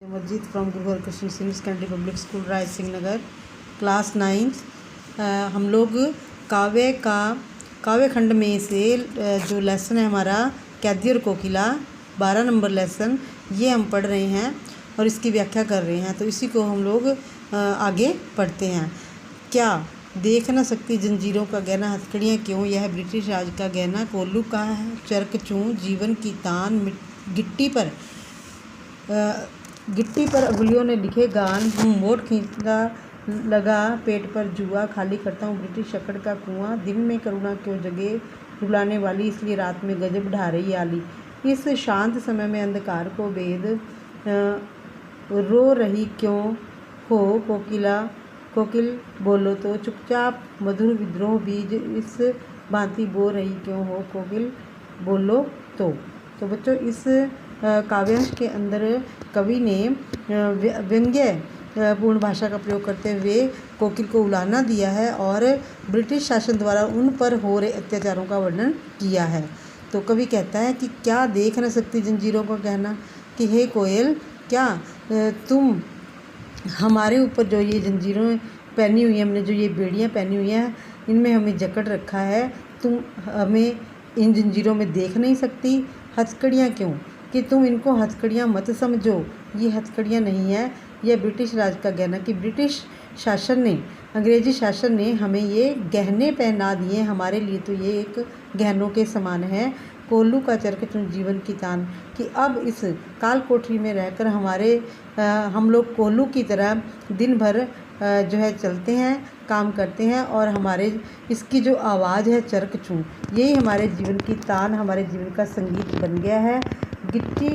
मस्जिद from Guru Harkrishan senior secondary public school Rai Singh Nagar class 9। हम लोग काव्य खंड में से जो लेसन है हमारा कैदी और कोकिला 12 नंबर लेसन ये हम पढ़ रहे हैं और इसकी व्याख्या कर रहे हैं। तो इसी को हम लोग आगे पढ़ते हैं। क्या देख न सकती जंजीरों का गहना हथकड़ियाँ क्यों, यह ब्रिटिश राज का गहना कोल्लू का है चरक चूँ, जीवन की तान गिट्टी पर अंगुलियों ने लिखे गान, हूँ मोट खींचता लगा पेट पर जुआ, खाली करता हूँ ब्रिटिश शक्कर का कुआं, दिन में करुणा क्यों जगे रुलाने वाली, इसलिए रात में गजब ढा रही आली, इस शांत समय में अंधकार को भेद रो रही क्यों हो कोकिल बोलो तो, चुपचाप मधुर विद्रोह बीज इस भांति बो रही क्यों हो कोकिल बोलो तो। बच्चों इस काव्यांश के अंदर कवि ने व्यंग्य पूर्ण भाषा का प्रयोग करते हुए कोकिल को उलाहना दिया है और ब्रिटिश शासन द्वारा उन पर हो रहे अत्याचारों का वर्णन किया है। तो कवि कहता है कि क्या देख न सकती जंजीरों का कहना, कि हे कोयल क्या तुम हमारे ऊपर जो ये जंजीरें पहनी हुई हैं, हमने जो ये बेड़ियाँ पहनी हुई हैं इनमें हमें जकड़ रखा है, तुम हमें इन जंजीरों में देख नहीं सकती। हथकड़ियाँ क्यों, कि तुम इनको हथकड़ियाँ मत समझो, ये हथकड़ियाँ नहीं है, यह ब्रिटिश राज का गहना, कि ब्रिटिश शासन ने अंग्रेज़ी शासन ने हमें ये गहने पहना दिए, हमारे लिए तो ये एक गहनों के समान है। कोल्लू का चरक चूँ जीवन की तान, कि अब इस काल कोठरी में रहकर हम लोग कोल्लू की तरह दिन भर जो है चलते हैं, काम करते हैं और हमारे इसकी जो आवाज़ है चरक चूँ, यही हमारे जीवन की तान, हमारे जीवन का संगीत बन गया है। गिट्टी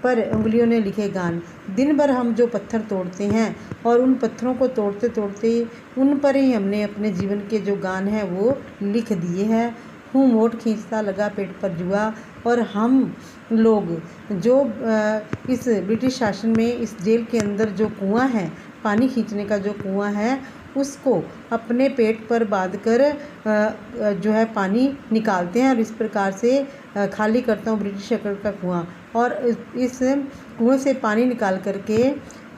पर उंगलियों ने लिखे गान, दिन भर हम जो पत्थर तोड़ते हैं और उन पत्थरों को तोड़ते तोड़ते उन पर ही हमने अपने जीवन के जो गान हैं वो लिख दिए हैं। हूँ मोट खींचता लगा पेट पर जुआ, और हम लोग जो इस ब्रिटिश शासन में इस जेल के अंदर जो कुआं है, पानी खींचने का जो कुआं है, उसको अपने पेट पर बांधकर जो है पानी निकालते हैं और इस प्रकार से खाली करता हूँ ब्रिटिश शक्कर का कुआं, और इस कुएं से पानी निकाल करके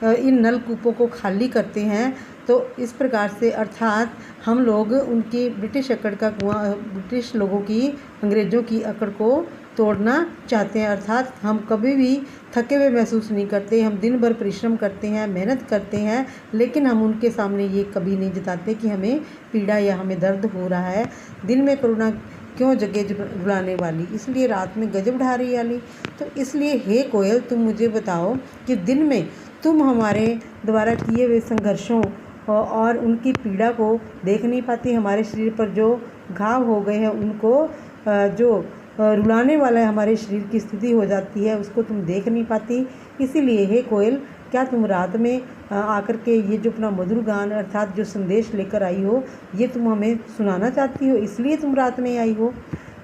इन नलकूपों को खाली करते हैं। तो इस प्रकार से अर्थात हम लोग उनकी ब्रिटिश अकड़ का कुआं, ब्रिटिश लोगों की, अंग्रेज़ों की अकड़ को तोड़ना चाहते हैं। अर्थात हम कभी भी थके हुए महसूस नहीं करते, हम दिन भर परिश्रम करते हैं, मेहनत करते हैं, लेकिन हम उनके सामने ये कभी नहीं जताते कि हमें पीड़ा या हमें दर्द हो रहा है। दिन में करुणा क्यों जगे रुलाने वाली, इसलिए रात में गजब ढा रही आली। तो इसलिए हे कोयल तुम मुझे बताओ कि दिन में तुम हमारे द्वारा किए हुए संघर्षों और उनकी पीड़ा को देख नहीं पाती, हमारे शरीर पर जो घाव हो गए हैं उनको जो रुलाने वाला है हमारे शरीर की स्थिति हो जाती है उसको तुम देख नहीं पाती। इसीलिए हे कोयल क्या तुम रात में आकर के ये जो अपना मधुर गान अर्थात जो संदेश लेकर आई हो ये तुम हमें सुनाना चाहती हो, इसलिए तुम रात में आई हो।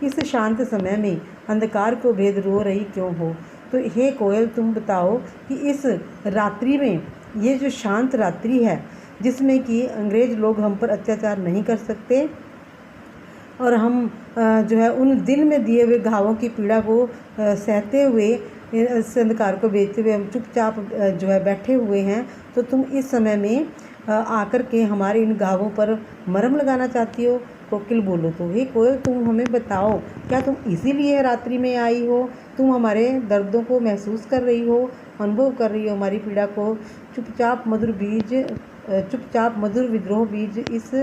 इस शांत समय में अंधकार को भेद रो रही क्यों हो। तो हे कोयल तुम बताओ कि इस रात्रि में, ये जो शांत रात्रि है जिसमें कि अंग्रेज़ लोग हम पर अत्याचार नहीं कर सकते और हम जो है उन दिन में दिए हुए घावों की पीड़ा को सहते हुए इस अंधकार को भेजते हुए हम चुपचाप जो है बैठे हुए हैं, तो तुम इस समय में आकर के हमारे इन घावों पर मरहम लगाना चाहती हो। कोकिल बोलो तो, हे कोयल तुम हमें बताओ क्या तुम इसीलिए रात्रि में आई हो, तुम हमारे दर्दों को महसूस कर रही हो, अनुभव कर रही हो हमारी पीड़ा को, चुपचाप मधुर विद्रोह बीज इस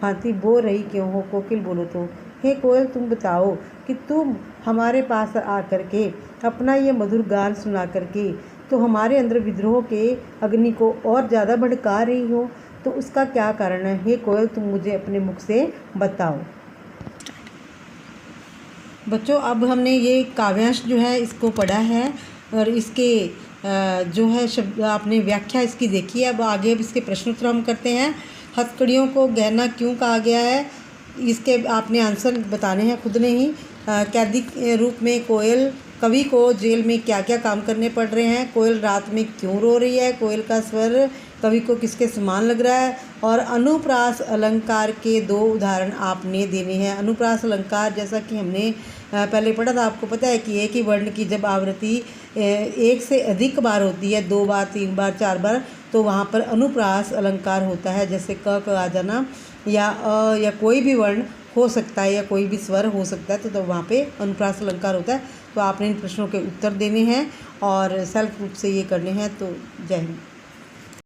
भांति बो रही क्यों हो। कोकिल बोलो तो, हे कोयल तुम बताओ कि तुम हमारे पास आकर के अपना ये मधुर गान सुना करके तो हमारे अंदर विद्रोह के अग्नि को और ज़्यादा भड़का रही हो, तो उसका क्या कारण है। हे कोयल तुम मुझे अपने मुख से बताओ। बच्चों अब हमने ये काव्यांश जो है इसको पढ़ा है और इसके जो है शब्द आपने व्याख्या इसकी देखी है। अब आगे इसके प्रश्नोत्तर हम करते हैं। हथकड़ियों को गहना क्यों कहा गया है, इसके आपने आंसर बताने हैं खुद ने ही। कैदी के रूप में कोयल कवि को जेल में क्या क्या काम करने पड़ रहे हैं, कोयल रात में क्यों रो रही है, कोयल का स्वर कवि को किसके समान लग रहा है, और अनुप्रास अलंकार के 2 उदाहरण आपने देने हैं। अनुप्रास अलंकार जैसा कि हमने पहले पढ़ा था, आपको पता है कि एक ही वर्ण की जब आवृत्ति एक से अधिक बार होती है, 2 बार, 3 बार, 4 बार, तो वहाँ पर अनुप्रास अलंकार होता है। जैसे क आ जाना या अ या कोई भी वर्ण हो सकता है या कोई भी स्वर हो सकता है, तो वहाँ पे अनुप्रास अलंकार होता है। तो आपने इन प्रश्नों के उत्तर देने हैं और सेल्फ रूप से ये करने हैं। तो जय हिंद।